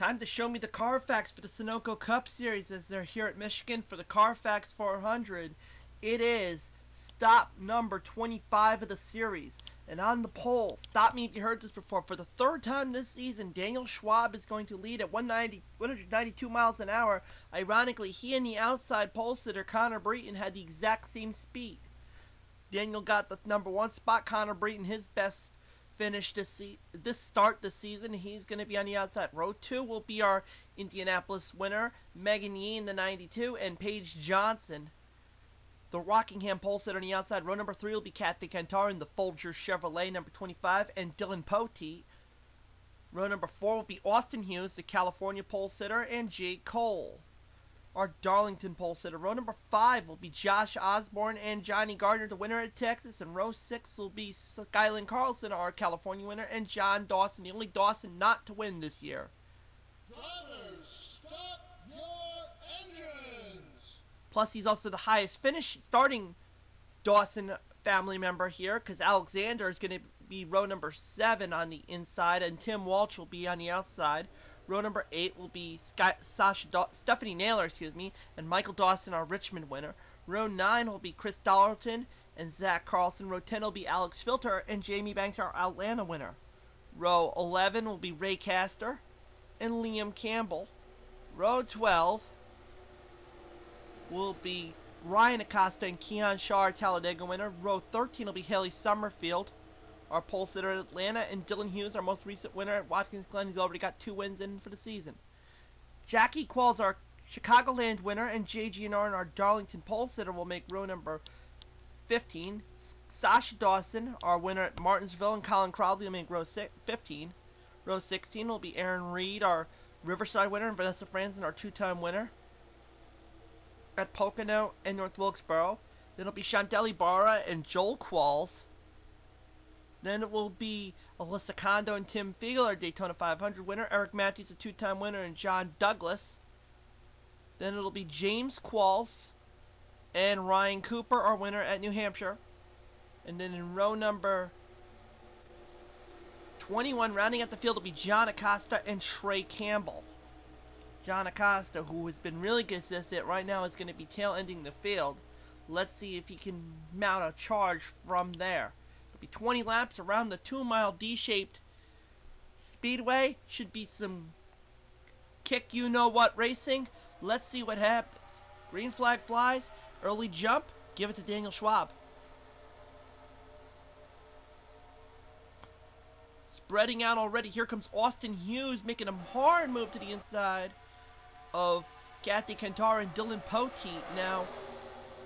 Time to show me the Carfax for the Sunoco Cup Series as they're here at Michigan for the Carfax 400. It is stop number 25 of the series. And on the pole, stop me if you heard this before, for the third time this season, Daniel Schwab is going to lead at 192 miles an hour. Ironically, he and the outside pole sitter, Connor Breton, had the exact same speed. Daniel got the number one spot. Connor Breton, his best finish this start this season. He's going to be on the outside. Row 2 will be our Indianapolis winner, Megan Yee in the 92, and Paige Johnson, the Rockingham pole sitter on the outside. Row number 3 will be Kathy Cantar in the Folger Chevrolet number 25, and Dylan Poteet. Row number 4 will be Austin Hughes, the California pole sitter, and Jake Cole, our Darlington pole sitter. Row number 5 will be Josh Osborne and Johnny Gardner, the winner at Texas. And row 6 will be Skyland Carlson, our California winner, and John Dawson, the only Dawson not to win this year. Drivers, stop your engines! Plus, he's also the highest finish starting Dawson family member here, because Alexander is going to be row number 7 on the inside, and Tim Walsh will be on the outside. Row number 8 will be Stephanie Naylor, and Michael Dawson, our Richmond winner. Row 9 will be Chris Dollarton and Zach Carlson. Row 10 will be Alex Filter and Jamie Banks, our Atlanta winner. Row 11 will be Ray Castor and Liam Campbell. Row 12 will be Ryan Acosta and Keon Shaw, our Talladega winner. Row 13 will be Haley Summerfield, our pole sitter at Atlanta, and Dylan Hughes, our most recent winner at Watkins Glen. He's already got 2 wins in for the season. Jackie Qualls, our Chicagoland winner, and J.G. Narn, our Darlington pole sitter, will make row number 15. Sasha Dawson, our winner at Martinsville, and Colin Crowley will make row 15. Row 16 will be Aaron Reed, our Riverside winner, and Vanessa Franzen, our 2-time winner at Pocono and North Wilkesboro. Then it'll be Chantel Ibarra and Joel Qualls. Then it will be Alyssa Kondo and Tim Fiegel, our Daytona 500 winner. Eric Matthews, a 2-time winner, and John Douglas. Then it'll be James Qualls and Ryan Cooper, our winner at New Hampshire. And then in row number 21, rounding out the field, will be John Acosta and Trey Campbell. John Acosta, who has been really consistent right now, is going to be tail-ending the field. Let's see if he can mount a charge from there. Be 20 laps around the 2-mile D-shaped speedway. Should be some kick-you-know-what racing. Let's see what happens. Green flag flies. Early jump. Give it to Daniel Schwab. Spreading out already. Here comes Austin Hughes making a hard move to the inside of Kathy Cantar and Dylan Poteet. Now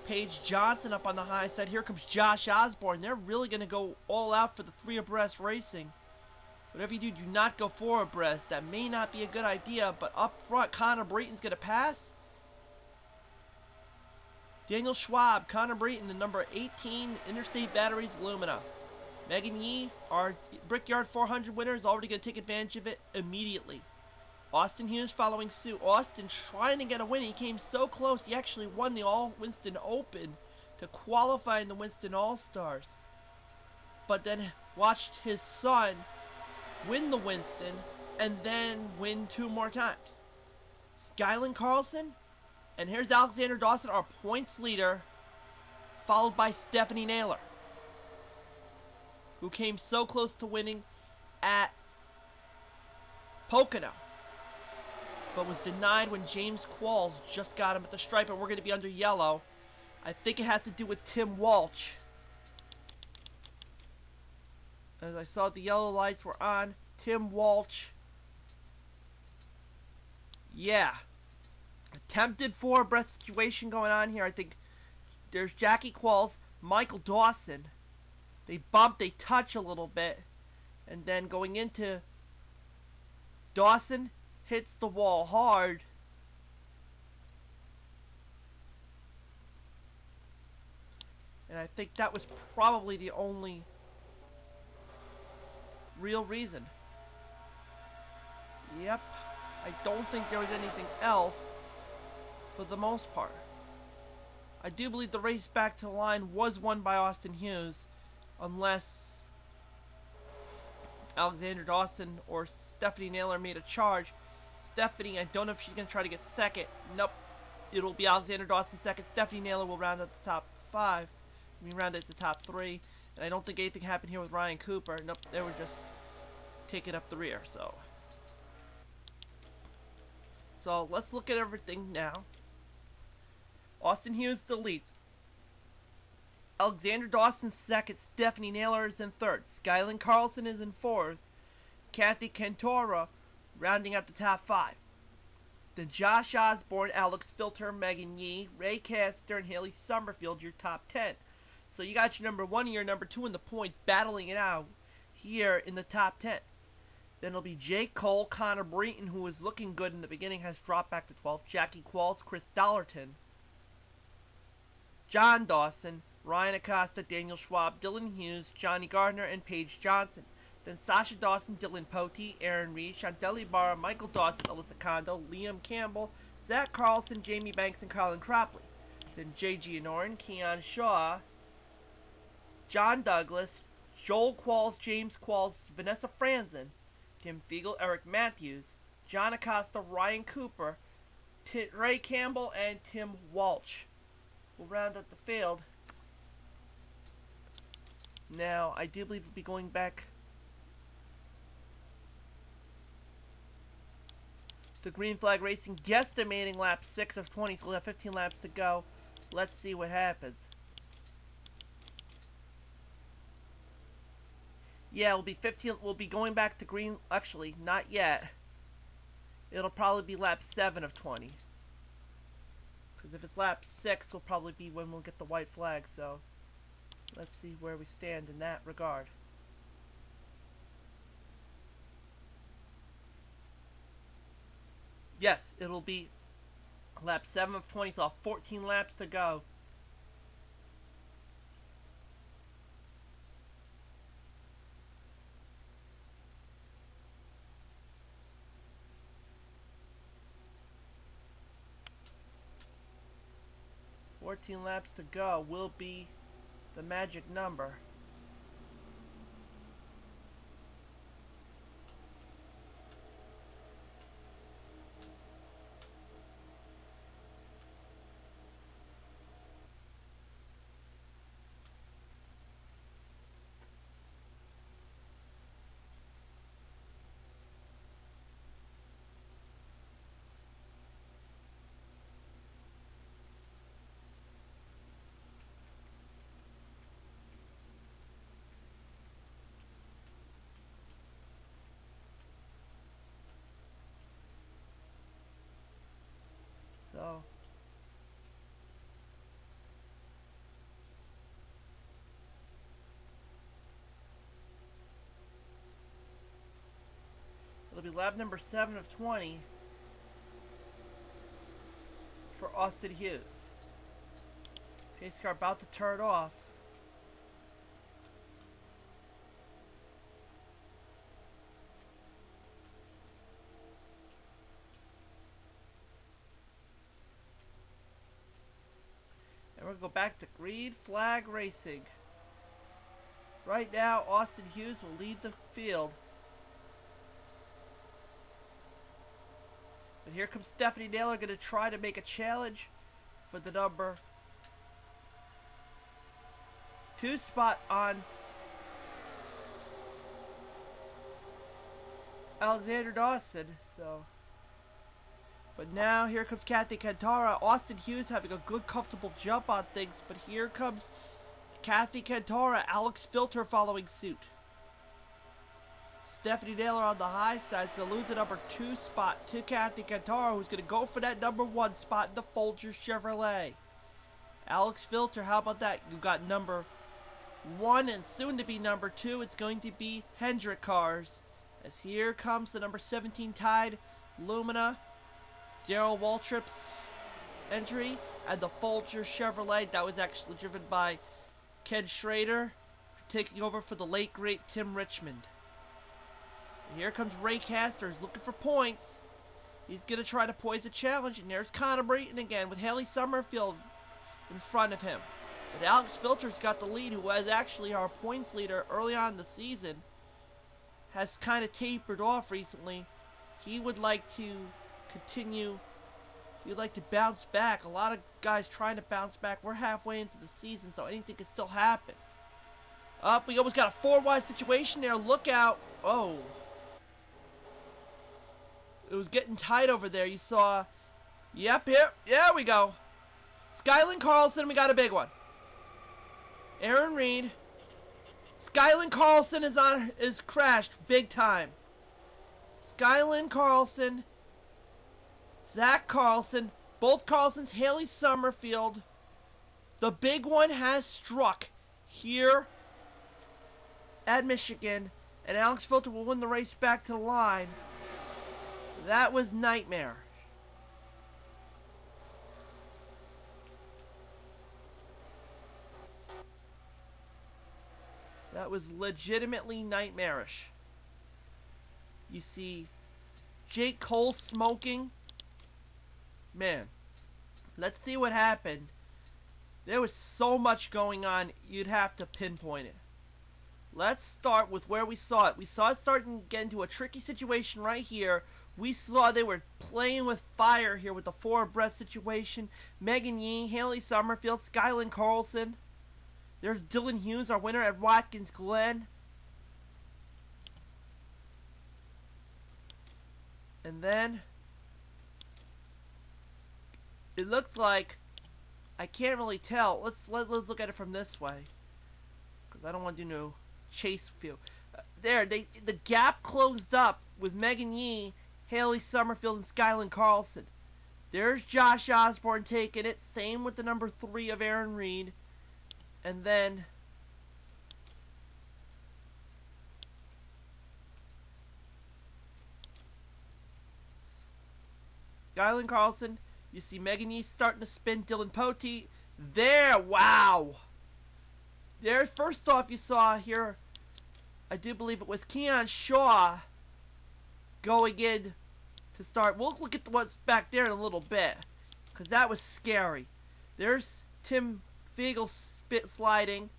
Paige Johnson up on the high side. Here comes Josh Osborne. They're really going to go all out for the 3 abreast racing. Whatever you do, do not go 4 abreast. That may not be a good idea, but up front, Connor Breton's going to pass. Daniel Schwab, Connor Breton, the number 18 Interstate Batteries Lumina. Megan Yee, our Brickyard 400 winner, is already going to take advantage of it immediately. Austin Hughes following suit. Austin trying to get a win. He came so close. He actually won the All-Winston Open to qualify in the Winston All-Stars. But then watched his son win the Winston and then win 2 more times. Skyland Carlson, and here's Alexander Dawson, our points leader, followed by Stephanie Naylor, who came so close to winning at Pocono, but was denied when James Qualls just got him at the stripe, and we're going to be under yellow. I think it has to do with Tim Walsh. As I saw the yellow lights were on, Tim Walsh. Yeah. Attempted 4 abreast situation going on here. I think there's Jackie Qualls, Michael Dawson. They bump, they touch a little bit. And then going into Dawson, hits the wall hard. And I think that was probably the only real reason. Yep. I don't think there was anything else for the most part. I do believe the race back to the line was won by Austin Hughes, unless Alexander Dawson or Stephanie Naylor made a charge. Stephanie. I don't know if she's going to try to get second. Nope. It'll be Alexander Dawson second. Stephanie Naylor will round out the top 5. We round out the top 3. And I don't think anything happened here with Ryan Cooper. Nope, they were just taking up the rear. So let's look at everything now. Austin Hughes the leads. Alexander Dawson second. Stephanie Naylor is in third. Skylyn Carlson is in fourth. Kathy Cantora rounding out the top 5. Then Josh Osborne, Alex Filter, Megan Yee, Ray Castor, and Haley Summerfield, your top 10. So you got your number 1 and your number 2 in the points battling it out here in the top 10. Then it'll be Jake Cole, Connor Breton, who was looking good in the beginning, has dropped back to 12th. Jackie Qualls, Chris Dollarton, John Dawson, Ryan Acosta, Daniel Schwab, Dylan Hughes, Johnny Gardner, and Paige Johnson. Then Sasha Dawson, Dylan Pote, Aaron Reed, Chantelli Barra, Michael Dawson, Alyssa Kondo, Liam Campbell, Zach Carlson, Jamie Banks, and Colin Cropley. Then J.G. Anorin, Keon Shaw, John Douglas, Joel Qualls, James Qualls, Vanessa Franzen, Tim Fiegel, Eric Matthews, John Acosta, Ryan Cooper, Ray Campbell, and Tim Walsh will round out the field. Now, I do believe we'll be going back to Green Flag Racing, guesstimating lap 6 of 20, so we'll have 15 laps to go. Let's see what happens. Yeah, we'll be 15. We'll be going back to green. Actually, not yet. It'll probably be lap 7 of 20. Because if it's lap 6, will probably be when we'll get the white flag. So, let's see where we stand in that regard. Yes, it'll be lap 7 of 20. So, 14 laps to go. Laps to go will be the magic number. So it'll be lap number 7 of 20 for Austin Hughes. Pace car about to turn off. We're going to go back to Green Flag Racing. Right now, Austin Hughes will lead the field. But here comes Stephanie Naylor, going to try to make a challenge for the number 2 spot on Alexander Dawson. But now, here comes Kathy Cantara. Austin Hughes having a good, comfortable jump on things. But here comes Kathy Cantara. Alex Filter following suit. Stephanie Naylor on the high side. So lose the number 2 spot to Kathy Cantara, who's going to go for that number 1 spot in the Folger Chevrolet. Alex Filter, how about that? You've got number 1 and soon to be number 2. It's going to be Hendrick cars. As here comes the number 17 Tide Lumina. Darrell Waltrip's entry, and the Folger Chevrolet that was actually driven by Ken Schrader, taking over for the late great Tim Richmond. And here comes Ray Castor, who's looking for points. He's going to try to poise a challenge, and there's Connor Breton again with Haley Summerfield in front of him. But Alex Filter's got the lead, who was actually our points leader early on in the season. Has kind of tapered off recently. He would like to continue. You'd like to bounce back. A lot of guys trying to bounce back. We're halfway into the season, so anything can still happen. Up, we almost got a 4-wide situation there. Look out. Oh. It was getting tight over there. You saw. Yep, here. There we go. Skyland Carlson, we got a big one. Aaron Reed. Skyland Carlson is crashed big time. Skyland Carlson. Zach Carlson. Both Carlsons. Haley Summerfield. The big one has struck here at Michigan. And Alex Filter will win the race back to the line. That was nightmare. That was legitimately nightmarish. You see Jake Cole smoking. Man, let's see what happened. There was so much going on, you'd have to pinpoint it. Let's start with where we saw it. We saw it starting to get into a tricky situation right here. We saw they were playing with fire here with the 4 abreast situation. Megan Yee, Haley Summerfield, Skyland Carlson. There's Dylan Hughes, our winner at Watkins Glen. And then it looked like, I can't really tell. Let's look at it from this way, because I don't want to do no chase view. The gap closed up with Megan Yee, Haley Summerfield, and Skyland Carlson. There's Josh Osborne taking it. Same with the number 3 of Aaron Reed. And then Skyland Carlson. You see Megan Yee starting to spin. Dylan Pote. There. Wow. There. First off, you saw here, I do believe it was Keon Shaw going in to start. We'll look at what's back there in a little bit, because that was scary. There's Tim Fiegel sliding.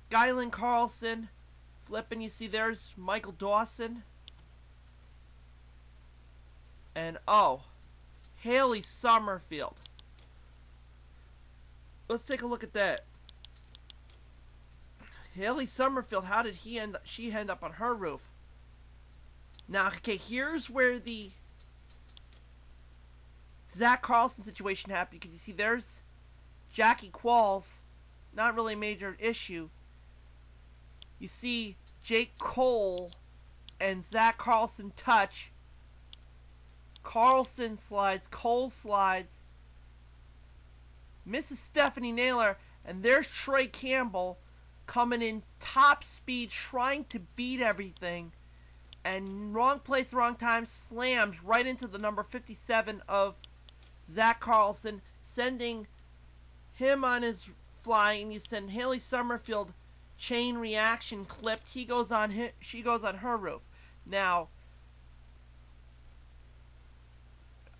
Skyland Carlson flipping. You see there's Michael Dawson. And oh, Haley Summerfield. Let's take a look at that. Haley Summerfield, how did she end up on her roof? Now, okay, here's where the Zach Carlson situation happened, because you see there's Jackie Qualls, not really a major issue. You see Jake Cole and Zach Carlson touch. Carlson slides, Cole slides, misses Stephanie Naylor, and there's Trey Campbell coming in top speed, trying to beat everything, and wrong place, wrong time, slams right into the number 57 of Zach Carlson, sending him on his fly, and you send Haley Summerfield chain reaction clipped. She goes on her roof. Now,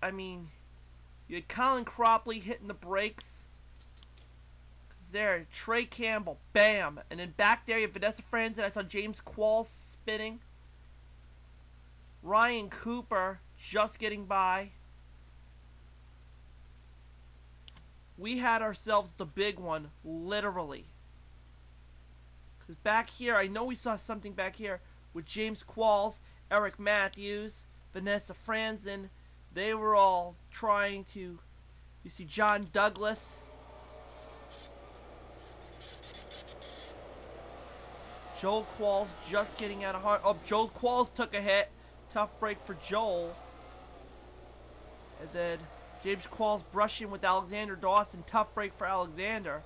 I mean, you had Colin Cropley hitting the brakes. There, Trey Campbell, bam. And then back there you have Vanessa Franzen. I saw James Qualls spinning. Ryan Cooper just getting by. We had ourselves the big one, literally. Because back here, I know we saw something back here with James Qualls, Eric Matthews, Vanessa Franzen. They were all trying to, you see John Douglas. Joel Qualls just getting out of hard. Oh, Joel Qualls took a hit. Tough break for Joel. And then James Qualls brushing with Alexander Dawson. Tough break for Alexander.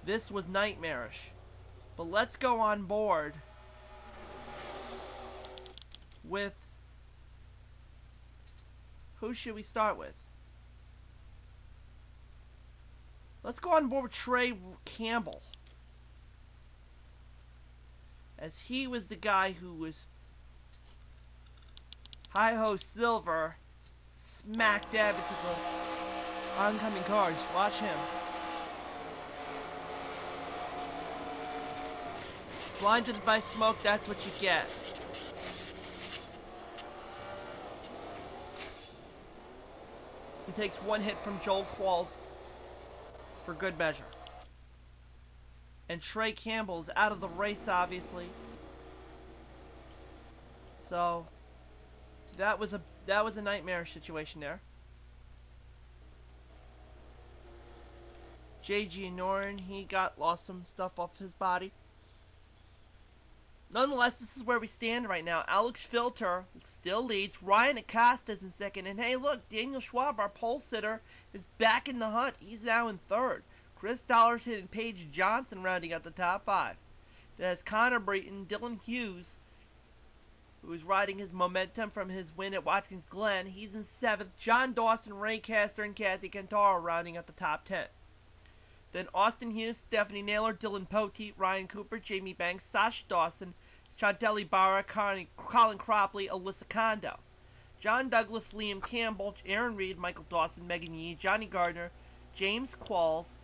This was nightmarish. But let's go on board with, who should we start with? Let's go on board with Trey Campbell, as he was the guy who was hi-ho silver, smack dab into the oncoming cars. Watch him. Blinded by smoke, that's what you get. takes one hit from Joel Qualls for good measure. And Trey Campbell is out of the race, obviously. So that was a nightmarish situation there. JG Norin, he lost some stuff off his body. Nonetheless, this is where we stand right now. Alex Filter still leads. Ryan Acosta's in second. And hey, look, Daniel Schwab, our pole sitter, is back in the hunt. He's now in third. Chris Dollarton and Paige Johnson rounding out the top five. There's Connor Breton, Dylan Hughes, who's riding his momentum from his win at Watkins Glen. He's in seventh. John Dawson, Ray Castor, and Kathy Cantaro rounding out the top 10. Then Austin Hughes, Stephanie Naylor, Dylan Poteet, Ryan Cooper, Jamie Banks, Sasha Dawson, Chantelli Barra, Colin Cropley, Alyssa Kondo. John Douglas, Liam Campbell, Aaron Reed, Michael Dawson, Megan Yee, Johnny Gardner, James Qualls,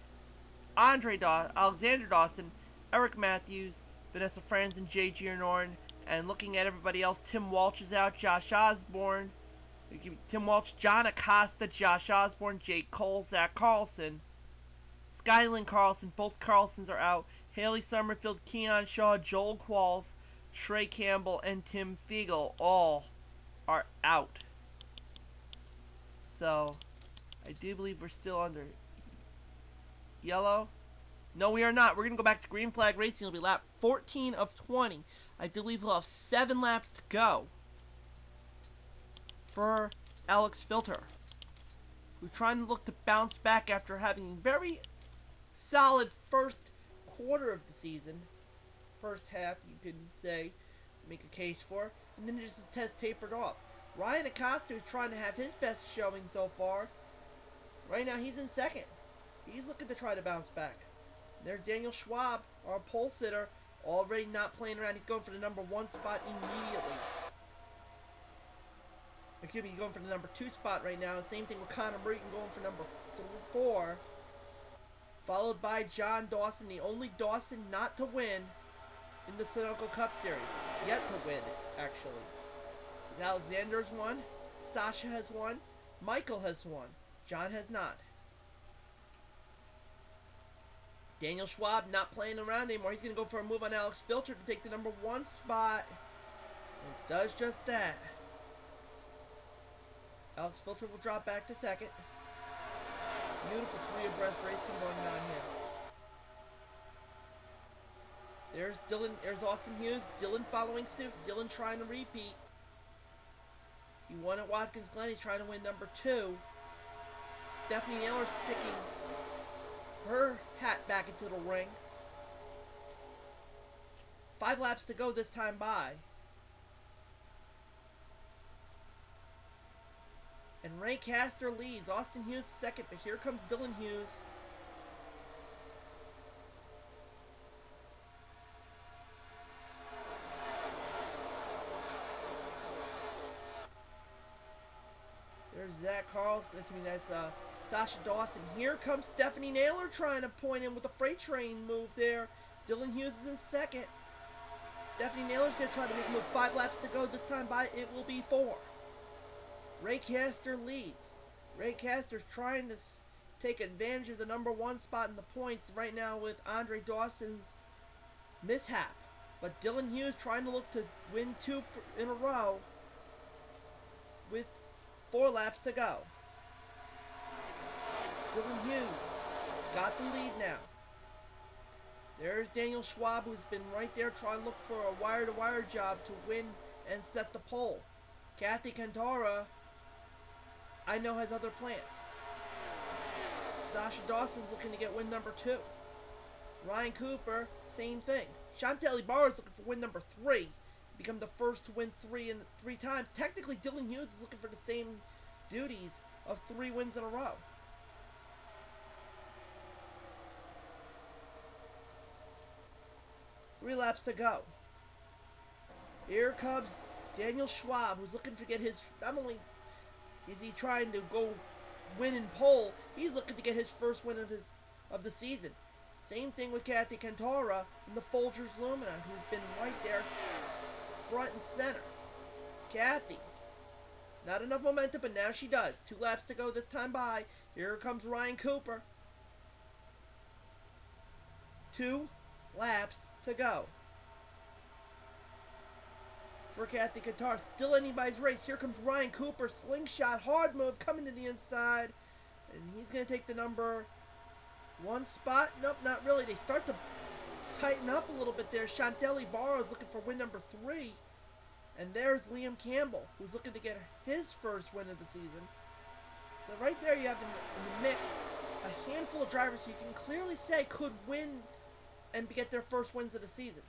Alexander Dawson, Eric Matthews, Vanessa Franz, and Jay Giornorn. And looking at everybody else, Tim Walsh is out, Josh Osborne, Tim Walsh, John Acosta, Josh Osborne, Jake Cole, Zach Carlson, Skylin Carlson, both Carlsons are out. Haley Summerfield, Keon Shaw, Joel Qualls, Trey Campbell, and Tim Fiegel all are out. So, I do believe we're still under yellow. No, we are not. We're going to go back to green flag racing. It'll be lap 14 of 20. I do believe we'll have 7 laps to go for Alex Filter, who's trying to look to bounce back after having very solid first quarter of the season. First half, you could say, make a case for. And then just the test tapered off. Ryan Acosta is trying to have his best showing so far. Right now, he's in second. He's looking to try to bounce back. There's Daniel Schwab, our pole sitter, already not playing around. He's going for the number 1 spot immediately. Excuse me, he's going for the number 2 spot right now. Same thing with Connor Breton going for number 4. Followed by John Dawson, the only Dawson not to win in the Sunoco Cup Series. Yet to win, actually. Alexander's won. Sasha has won. Michael has won. John has not. Daniel Schwab not playing around anymore. He's going to go for a move on Alex Filter to take the number 1 spot. And does just that. Alex Filter will drop back to second. Beautiful 3 abreast racing going on here. There's Austin Hughes. Dylan following suit. Dylan trying to repeat. He won at Watkins Glen. He's trying to win number 2. Stephanie Naylor sticking her hat back into the ring. 5 laps to go this time by. And Ray Castor leads. Austin Hughes second, but here comes Dylan Hughes. There's Zach Carlson. That's Sasha Dawson. Here comes Stephanie Naylor trying to point in with a freight train move there. Dylan Hughes is in second. Stephanie Naylor's going to try to make a move. 5 laps to go this time by. It will be 4. Ray Castor leads. Ray Castor's trying to take advantage of the number 1 spot in the points right now with Andre Dawson's mishap. But Dylan Hughes trying to look to win 2 in a row with 4 laps to go. Dylan Hughes got the lead now. There's Daniel Schwab, who's been right there trying to look for a wire-to-wire job to win and set the pole. Kathy Cantara, I know, has other plans. Sasha Dawson's looking to get win number 2. Ryan Cooper, same thing. Chantelli Barr's looking for win number 3. Become the first to win 3 times. Technically, Dylan Hughes is looking for the same duties of 3 wins in a row. Three laps to go. Here comes Daniel Schwab, who's looking to get his, not only is he trying to go win in pole, he's looking to get his first win of the season. Same thing with Kathy Cantara in the Folgers Lumina, who's been right there front and center. Kathy Not enough momentum, but now she does. 2 laps to go this time by. Here comes Ryan Cooper. 2 laps to go. For Kathy Qatar, still anybody's race. Here comes Ryan Cooper, slingshot, hard move, coming to the inside. And he's going to take the number 1 spot. Nope, not really. They start to tighten up a little bit there. Chantelli Barrow is looking for win number 3. And there's Liam Campbell, who's looking to get his first win of the season. So right there you have in the mix a handful of drivers who you can clearly say could win and get their first wins of the season.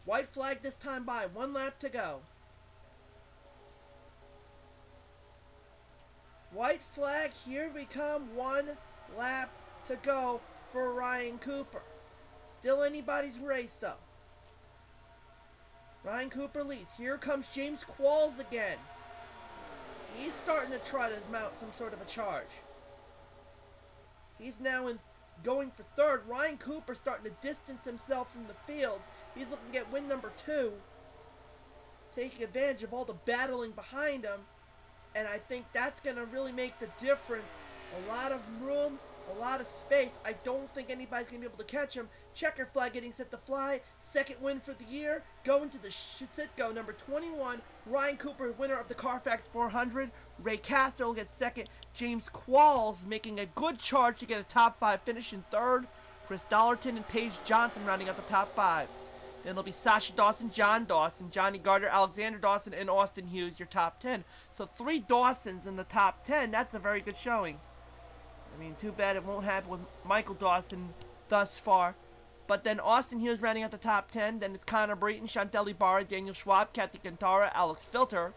White flag this time by. 1 lap to go. White flag, here we come. 1 lap to go for Ryan Cooper. Still anybody's race though. Ryan Cooper leads. Here comes James Qualls again. He's starting to try to mount some sort of a charge. He's now going for 3rd. Ryan Cooper starting to distance himself from the field. He's looking to get win number 2. Taking advantage of all the battling behind him. And I think that's going to really make the difference. A lot of room, a lot of space. I don't think anybody's going to be able to catch him. Checker flag getting set to fly. 2nd win for the year. Going to the Sit-Go, number 21. Ryan Cooper, winner of the Carfax 400. Ray Castro will get 2nd. James Qualls making a good charge to get a top 5 finish in 3rd. Chris Dollarton and Paige Johnson rounding out the top 5. Then it'll be Sasha Dawson, John Dawson, Johnny Gardner, Alexander Dawson, and Austin Hughes, your top 10. So 3 Dawsons in the top 10. That's a very good showing. I mean, too bad it won't happen with Michael Dawson thus far. But then Austin Hughes rounding out the top 10. Then it's Connor Breton, Chantelli Barra, Daniel Schwab, Kathy Cantara, Alex Filter,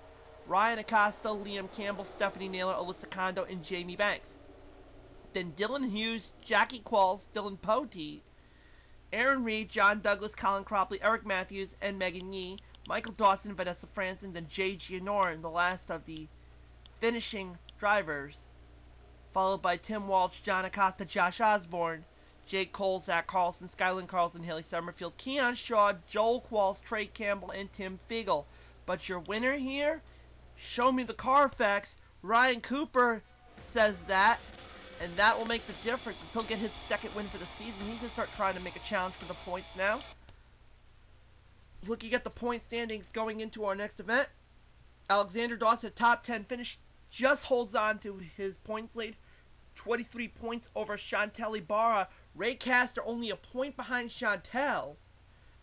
Ryan Acosta, Liam Campbell, Stephanie Naylor, Alyssa Kondo, and Jamie Banks. Then Dylan Hughes, Jackie Qualls, Dylan Poteet, Aaron Reed, John Douglas, Colin Cropley, Eric Matthews, and Megan Yee, Michael Dawson, Vanessa Franson, then Jay Gianorin, the last of the finishing drivers, followed by Tim Walsh, John Acosta, Josh Osborne, Jake Cole, Zach Carlson, Skyland Carlson, Haley Summerfield, Keon Shaw, Joel Qualls, Trey Campbell, and Tim Fiegel. But your winner here, show me the Carfax. Ryan Cooper says that. And that will make the difference as he'll get his 2nd win for the season. He can start trying to make a challenge for the points now. Looking at the point standings going into our next event. Alexander Dawson, top 10 finish, just holds on to his points lead. 23 points over Chantelli Barra. Ray Castor only a point behind Chantel.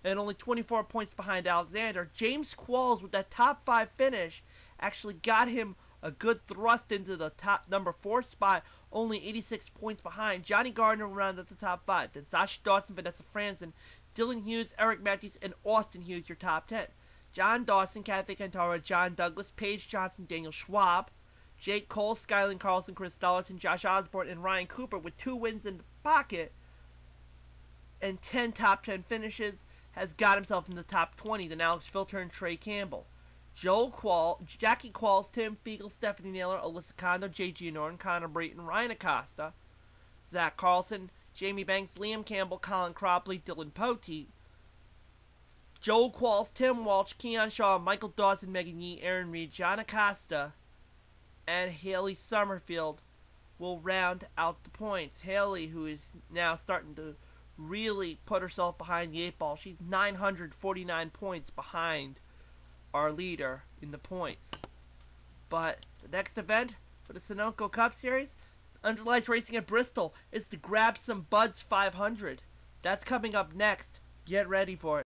And only 24 points behind Alexander. James Qualls with that top 5 finish actually got him a good thrust into the top number 4 spot, only 86 points behind. Johnny Gardner rounded at the top 5. Then Sasha Dawson, Vanessa Franson, Dylan Hughes, Eric Matthews, and Austin Hughes, your top 10. John Dawson, Kathy Cantara, John Douglas, Paige Johnson, Daniel Schwab, Jake Cole, Skyland Carlson, Chris Dollarton, Josh Osborne, and Ryan Cooper with 2 wins in the pocket and 10 top 10 finishes has got himself in the top 20. Then Alex Filter and Trey Campbell. Jackie Qualls, Tim Fiegel, Stephanie Naylor, Alyssa Kondo, Jay Gianorin, Connor Breton, Ryan Acosta, Zach Carlson, Jamie Banks, Liam Campbell, Colin Cropley, Dylan Poteet, Joel Qualls, Tim Walsh, Keon Shaw, Michael Dawson, Megan Yee, Aaron Reed, John Acosta, and Haley Summerfield will round out the points. Haley, who is now starting to really put herself behind the 8 ball. She's 949 points behind our leader in the points. But the next event for the Sunoco Cup Series, Underlights Racing at Bristol, is the Grab Some Buds 500. That's coming up next. Get ready for it.